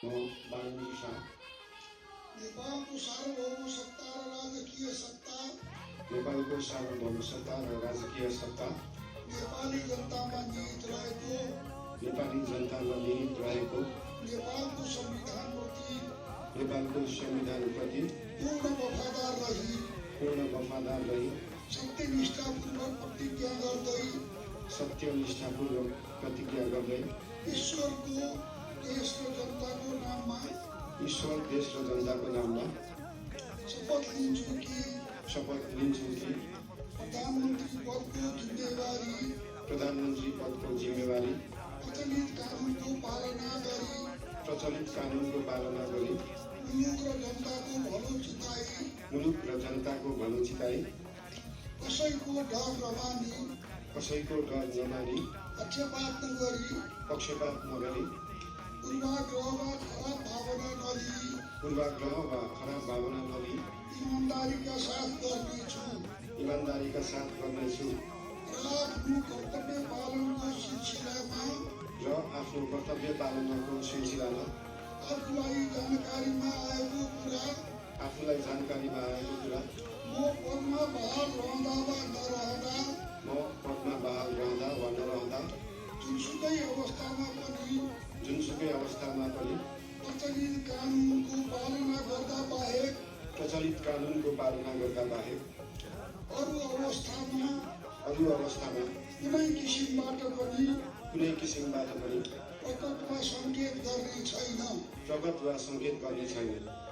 बालमुनि शाह नेपालको सार्वभौम सत्ता र राजकीय सत्ता नेपालको सार्वभौम सत्ता र राजकीय सत्ता नेपाली जनतामा निहित रहेको नेपाली जनतामा निहित रहेको नेपालको संविधानप्रति पूर्ण वफादार रही सत्यनिष्ठापूर्वक प्रतिज्ञा गर्दै ईश्वर देश र जनताको नाममा शपथ लिन्छु कि प्रधानमन्त्री पदको जिम्मेवारी प्रचलित कानुनको पालना गरी मुलुक र जनताको भलो चिताई कसैको डर नमानी पक्षपात नगरी पूर्वाग्रह वा खराब भावना नलिई ईमानदारीका साथ गर्नेछु र आफ्नो कर्तव्य पालनको सिलसिलामा आफूलाई जानकारीमा आएको कुरा म पदमा बहाल रहँदा वा नरहँदा जुनसुकै अवस्थामा पनि प्रचलित कानुनको पालना गर्दा बाहेक अरू अवस्थामा कुनै किसिमबाट पनि प्रकट वा सङ्केत गर्ने छैन।